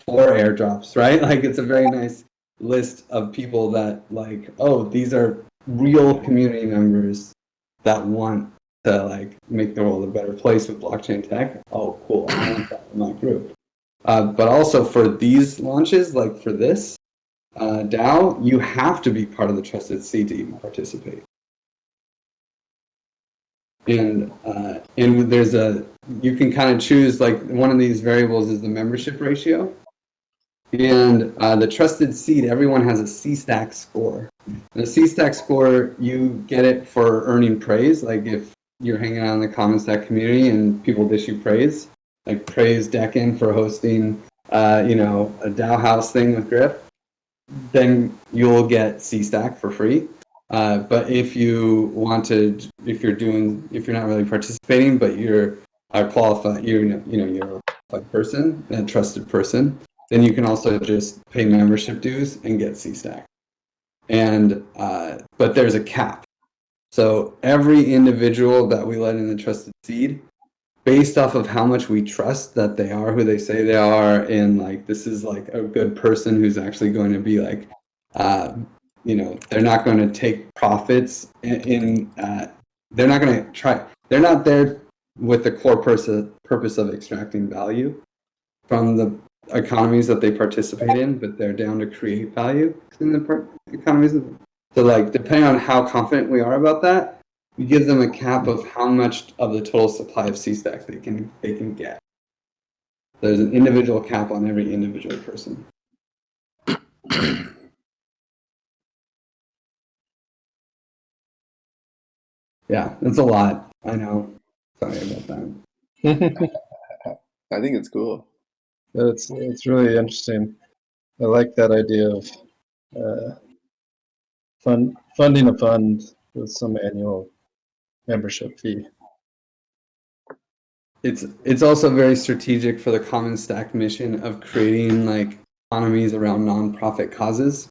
[SPEAKER 1] for airdrops, right? It's a very nice list of people that like, oh, these are real community members that want to like make the world a better place with blockchain tech. Oh, cool! I want that in my group. But also for these launches, like for this DAO, you have to be part of the trusted seed to even participate. And there's you can kind of choose, like one of these variables is the membership ratio. And the trusted seed, everyone has a C-stack score. And the C-stack score, you get it for earning praise. Like if you're hanging out in the Common Stack community and people dish you praise, like praise Deccan for hosting, a DAOhaus thing with Griff, then you'll get C-stack for free. But if you want to, if you're not really participating, but you're a qualified, you're a qualified person, a trusted person, then you can also just pay membership dues and get C-stack. And but there's a cap. So every individual that we let in the trusted seed, based off of how much we trust that they are who they say they are, and like this is like a good person who's actually going to be like, they're not going to take profits they're not going to try. They're not there with the core purpose of extracting value from the economies that they participate in, but they're down to create value in the economies. So like, depending on how confident we are about that, we give them a cap of how much of the total supply of C-stack they can get. There's an individual cap on every individual person. Yeah, that's a lot. I know. Sorry about that.
[SPEAKER 3] I think it's cool.
[SPEAKER 2] It's really interesting. I like that idea of funding a fund with some annual membership fee.
[SPEAKER 1] It's also very strategic for the Common Stack mission of creating like economies around nonprofit causes.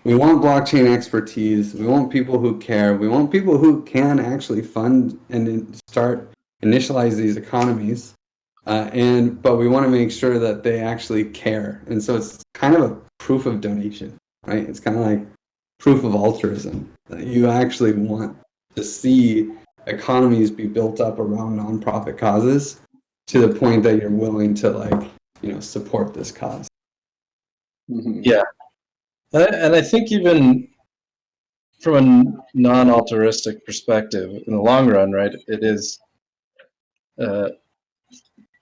[SPEAKER 1] We want blockchain expertise. We want people who care. We want people who can actually fund and start initialize these economies. But we want to make sure that they actually care. And so it's kind of a proof of donation, right? It's kind of like proof of altruism, that you actually want to see economies be built up around nonprofit causes to the point that you're willing to support this cause.
[SPEAKER 3] Mm-hmm.
[SPEAKER 2] Yeah. And I think even from a non-altruistic perspective, in the long run, right, it is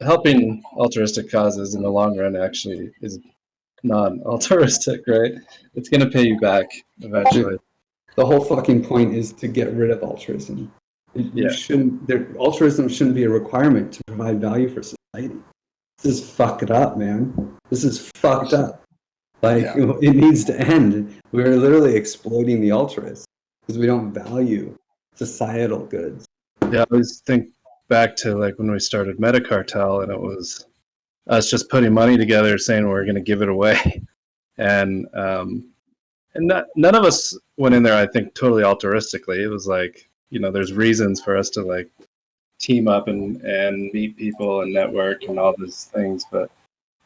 [SPEAKER 2] helping altruistic causes in the long run actually is non-altruistic, right? It's going to pay you back eventually.
[SPEAKER 1] The whole fucking point is to get rid of altruism. Altruism shouldn't be a requirement to provide value for society. This is fucked up, man. This is fucked up. It needs to end. We're literally exploiting the altruists because we don't value societal goods.
[SPEAKER 2] Yeah, I always think back to like when we started Metacartel, and it was us just putting money together saying we're going to give it away. And none of us went in there, I think, totally altruistically. It was like, there's reasons for us to like team up and meet people and network and all these things. But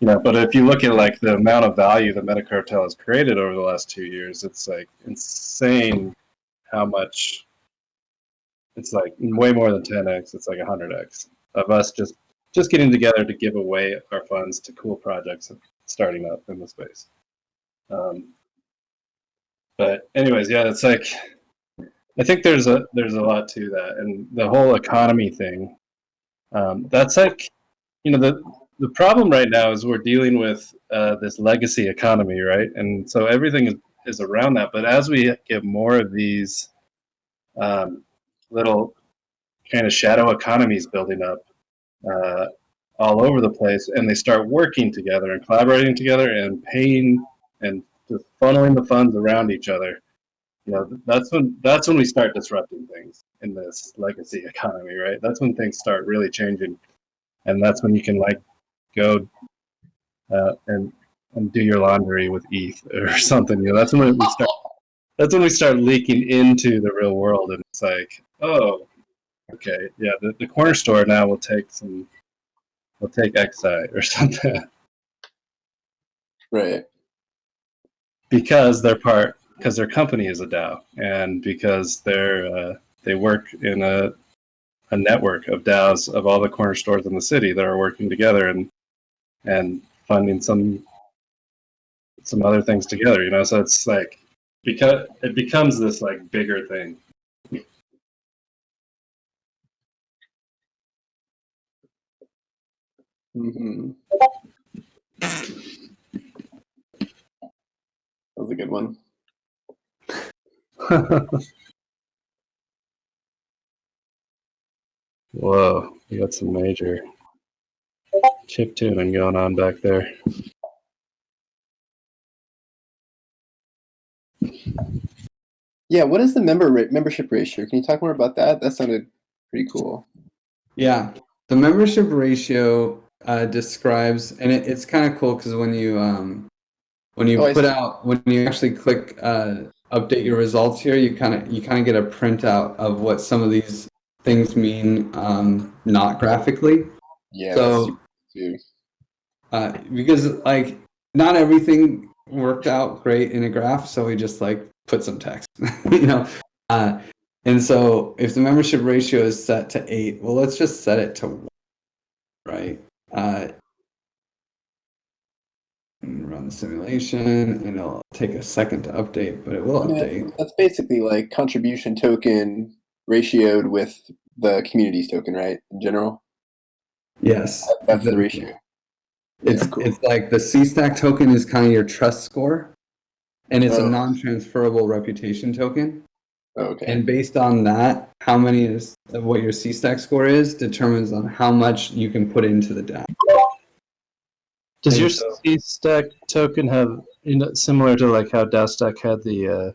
[SPEAKER 2] if you look at like the amount of value that Metacartel has created over the last 2 years, it's like insane how much. It's like way more than 10x. It's like 100x of us just getting together to give away our funds to cool projects starting up in the space. But anyways, yeah, it's like I think there's a lot to that, and the whole economy thing. That's like the problem right now is we're dealing with this legacy economy, right? And so everything is around that. But as we get more of these little kind of shadow economies building up all over the place, and they start working together and collaborating together and paying and just funneling the funds around each other. That's when we start disrupting things in this legacy economy, right? That's when things start really changing, and that's when you can like go and do your laundry with ETH or something. That's when we start. That's when we start leaking into the real world, and it's like, oh, okay, yeah, the corner store now will take XI or something.
[SPEAKER 3] Right.
[SPEAKER 2] because their company is a DAO, and because they work in a network of DAOs of all the corner stores in the city that are working together and funding some other things together, you know. So it's like, because it becomes this like bigger thing.
[SPEAKER 3] Mm-hmm. That was a good one.
[SPEAKER 2] Whoa, you got some major chip tuning going on back there.
[SPEAKER 3] Yeah, what is the membership ratio? Can you talk more about that? That sounded pretty cool.
[SPEAKER 1] Yeah, the membership ratio describes, and it's kind of cool because when you when you actually click update your results here, you kind of get a printout of what some of these things mean, not graphically.
[SPEAKER 3] Yeah,
[SPEAKER 1] So
[SPEAKER 3] that's
[SPEAKER 1] because like not everything worked out great in a graph, so we just like put some text, you know. And so if the membership ratio is set to 8, well, let's just set it to 1, right? Run the simulation, and it'll take a second to update, but it will update.
[SPEAKER 3] That's basically like contribution token ratioed with the communities token, right? In general.
[SPEAKER 1] Yes,
[SPEAKER 3] That's the ratio.
[SPEAKER 1] It's
[SPEAKER 3] cool.
[SPEAKER 1] It's like the C-stack token is kind of your trust score, and it's a non-transferable reputation token.
[SPEAKER 3] Okay.
[SPEAKER 1] And based on that, how many is what your C-stack score is determines on how much you can put into the DAO.
[SPEAKER 2] Does your C-stack token have, you know, similar to like how DAOstack had the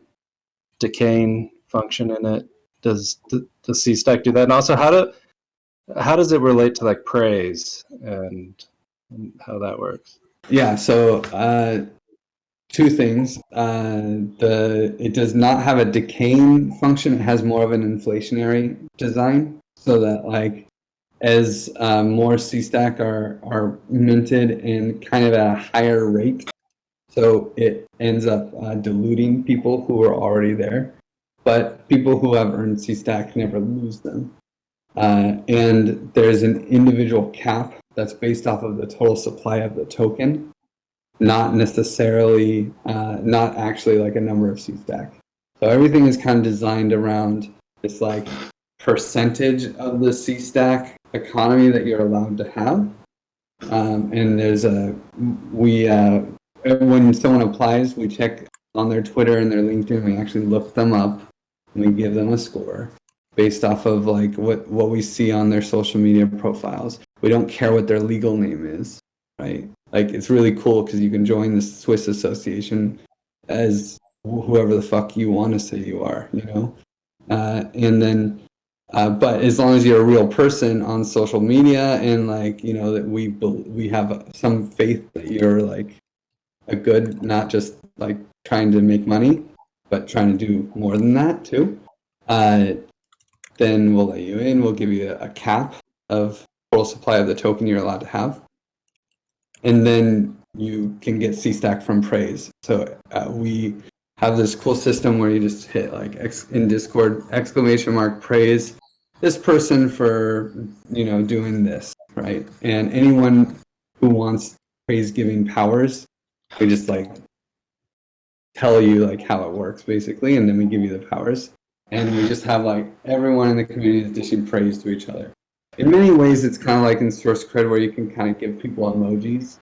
[SPEAKER 2] decaying function in it? Does the C-stack do that? And also, how does it relate to like praise and how that works?
[SPEAKER 1] Yeah. So two things. It does not have a decaying function. It has more of an inflationary design, so that like as more C-stack are minted and kind of at a higher rate, so it ends up diluting people who are already there. But people who have earned C-stack never lose them. And there's an individual cap that's based off of the total supply of the token, not necessarily, not actually like a number of C-stack. So everything is kind of designed around this like percentage of the C-stack economy that you're allowed to have. And there's when someone applies, we check on their Twitter and their LinkedIn, we actually look them up and we give them a score based off of like what we see on their social media profiles. We don't care what their legal name is, right? Like it's really cool because you can join the Swiss Association as whoever the fuck you want to say you are, you know? And then but as long as you're a real person on social media and like, you know, that we have some faith that you're like a good, not just like trying to make money, but trying to do more than that too, then we'll let you in. We'll give you a cap of total supply of the token you're allowed to have. And then you can get C-stack from praise. So we have this cool system where you just hit like in Discord ! praise this person for, you know, doing this, right? And anyone who wants praise giving powers, we just like tell you like how it works basically, and then we give you the powers. And we just have like everyone in the community is dishing praise to each other. In many ways, it's kind of like in Source Cred where you can kind of give people emojis,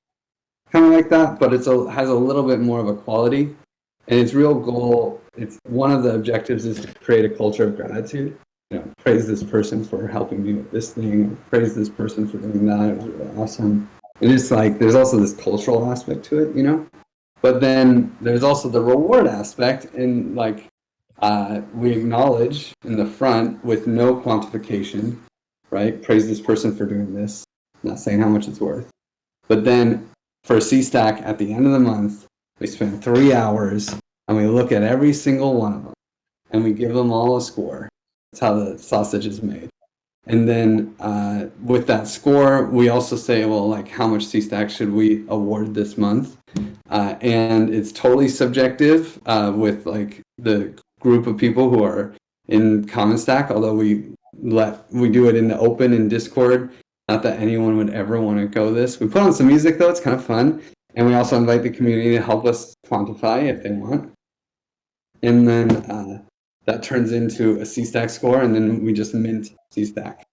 [SPEAKER 1] kind of like that, but has a little bit more of a quality. And its real goal, it's one of the objectives is to create a culture of gratitude. You know, praise this person for helping me with this thing. Praise this person for doing that. It was really awesome. And it's like there's also this cultural aspect to it, you know. But then there's also the reward aspect, and like we acknowledge in the front with no quantification, right? Praise this person for doing this. Not saying how much it's worth. But then for C-stack at the end of the month, we spend 3 hours and we look at every single one of them and we give them all a score. That's how the sausage is made. And then with that score, we also say, well, like how much C-Stack should we award this month? And it's totally subjective with like the group of people who are in Common Stack, although we do it in the open in Discord. Not that anyone would ever want to go this. We put on some music though, it's kind of fun. And we also invite the community to help us quantify if they want. And then that turns into a C-Stack score, and then we just mint C-Stack.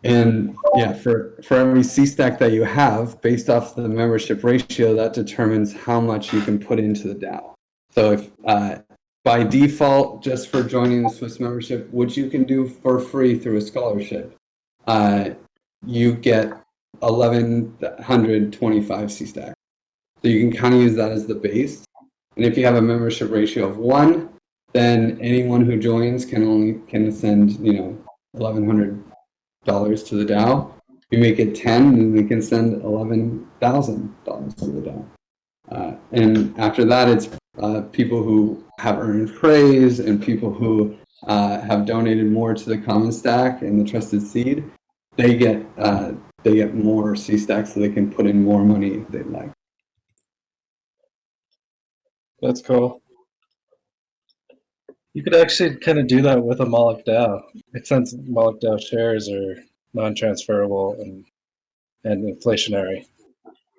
[SPEAKER 1] And yeah, for every C-Stack that you have, based off the membership ratio, that determines how much you can put into the DAO. So if by default, just for joining the Swiss membership, which you can do for free through a scholarship, you get 1,125 C-Stack. So you can kind of use that as the base. And if you have a membership ratio of 1, then anyone who joins can send, $1,100 to the DAO. If you make it 10, then we can send $11,000 to the DAO. And after that, it's people who have earned praise and people who have donated more to the Common Stack and the Trusted Seed. They get more C-Stack, so they can put in more money if they'd like.
[SPEAKER 2] That's cool. You could actually kind of do that with a Moloch DAO. Since Moloch DAO shares are non-transferable and inflationary,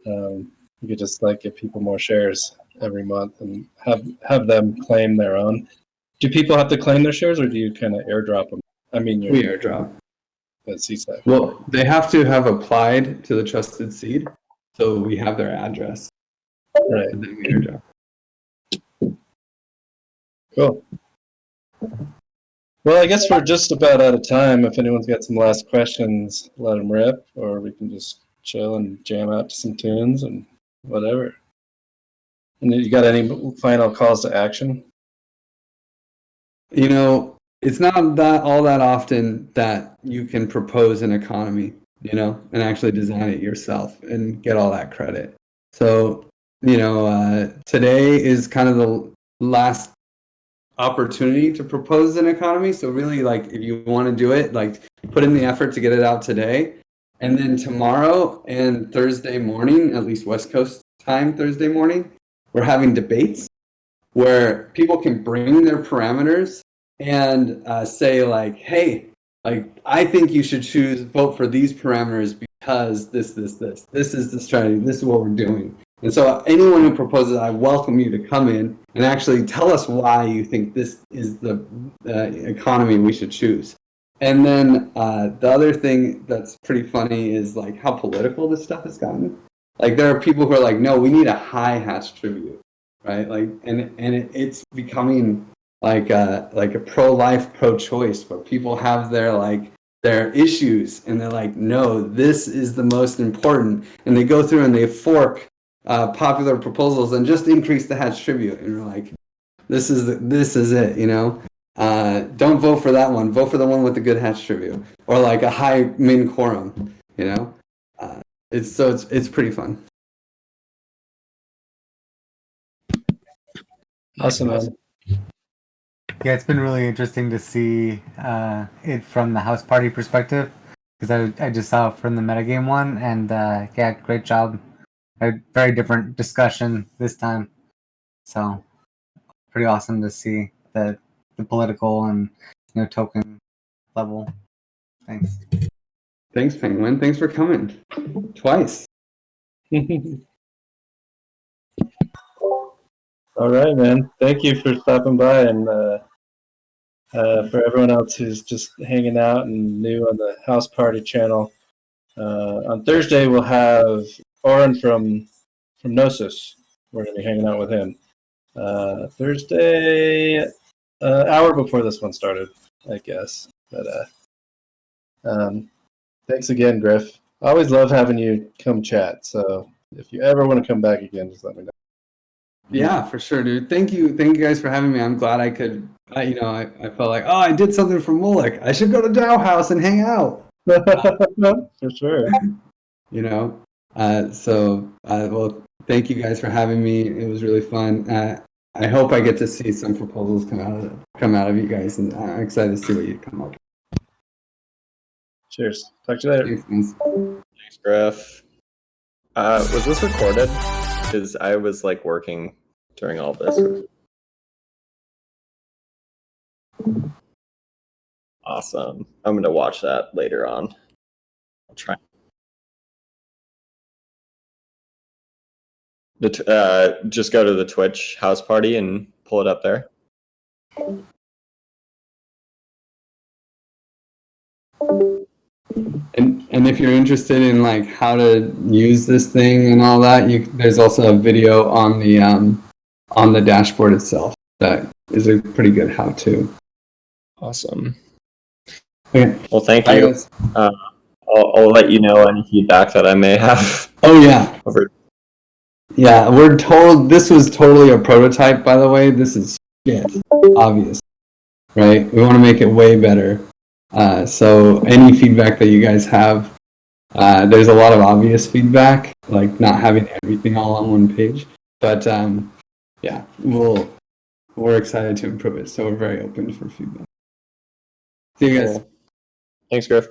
[SPEAKER 2] you could just like give people more shares every month and have them claim their own. Do people have to claim their shares, or do you kind of airdrop them? I mean,
[SPEAKER 1] we airdrop.
[SPEAKER 2] That C-Stack.
[SPEAKER 1] Well, they have to have applied to the Trusted Seed, so we have their address.
[SPEAKER 2] Right.
[SPEAKER 1] And then we airdrop.
[SPEAKER 2] Cool. Well, I guess we're just about out of time. If anyone's got some last questions, let them rip, or we can just chill and jam out to some tunes and whatever. And you got any final calls to action?
[SPEAKER 1] It's not all that often that you can propose an economy, and actually design it yourself and get all that credit. So, today is kind of the last opportunity to propose an economy. So really, like, if you want to do it, like, put in the effort to get it out today. And then tomorrow and Thursday morning, at least West Coast time, Thursday morning, we're having debates where people can bring their parameters and say, like, hey, like, I think you should vote for these parameters because this is the strategy, this is what we're doing. And so anyone who proposes, I welcome you to come in and actually tell us why you think this is the economy we should choose. And then the other thing that's pretty funny is like how political this stuff has gotten. Like, there are people who are like, no, we need a high hash tribute, right? Like, and it's becoming like a pro-life, pro-choice, where people have their issues and they're like, no, this is the most important, and they go through and they fork popular proposals and just increase the hash tribute, and we're like, this is it, don't vote for that one, vote for the one with the good hash tribute, or like a high min quorum, it's pretty fun.
[SPEAKER 2] Awesome, man.
[SPEAKER 5] Yeah, it's been really interesting to see it from the Haus Party perspective, because I just saw it from the metagame one, and yeah, great job. A very different discussion this time, so pretty awesome to see the political and token level. Thanks,
[SPEAKER 1] Penguin. Thanks for coming twice.
[SPEAKER 2] All right, man. Thank you for stopping by, and for everyone else who's just hanging out and new on the Haus Party channel. On Thursday, we'll have Oren from Gnosis. We're going to be hanging out with him. Thursday, hour before this one started, I guess. But thanks again, Griff. I always love having you come chat. So if you ever want to come back again, just let me know.
[SPEAKER 1] Yeah, for sure, dude. Thank you guys for having me. I'm glad I could. I felt like, I did something for Moloch. I should go to DAOhaus and hang out.
[SPEAKER 2] For sure.
[SPEAKER 1] Well, thank you guys for having me. It was really fun. I hope I get to see some proposals come out of you guys, and I'm excited to see what you come up with.
[SPEAKER 2] Cheers. Talk to you later.
[SPEAKER 1] Thanks, guys.
[SPEAKER 6] Thanks, Griff. Was this recorded? Because I was like working during all this. Awesome. I'm gonna watch that later on. I'll try. Just go to the Twitch house party and pull it up there.
[SPEAKER 1] And if you're interested in like how to use this thing and all that, there's also a video on the dashboard itself that is a pretty good how-to.
[SPEAKER 6] Awesome.
[SPEAKER 1] Okay.
[SPEAKER 6] Well, thank
[SPEAKER 1] Bye,
[SPEAKER 6] you.
[SPEAKER 1] guys.
[SPEAKER 6] I'll let you know any feedback that I may have.
[SPEAKER 1] Oh yeah.
[SPEAKER 6] Over.
[SPEAKER 1] Yeah, we're told this was totally a prototype, by the way. This is shit, obvious, right? We want to make it way better. So any feedback that you guys have, there's a lot of obvious feedback, like not having everything all on one page. But yeah, we're excited to improve it, so we're very open for feedback. See you guys.
[SPEAKER 6] Thanks, Griff.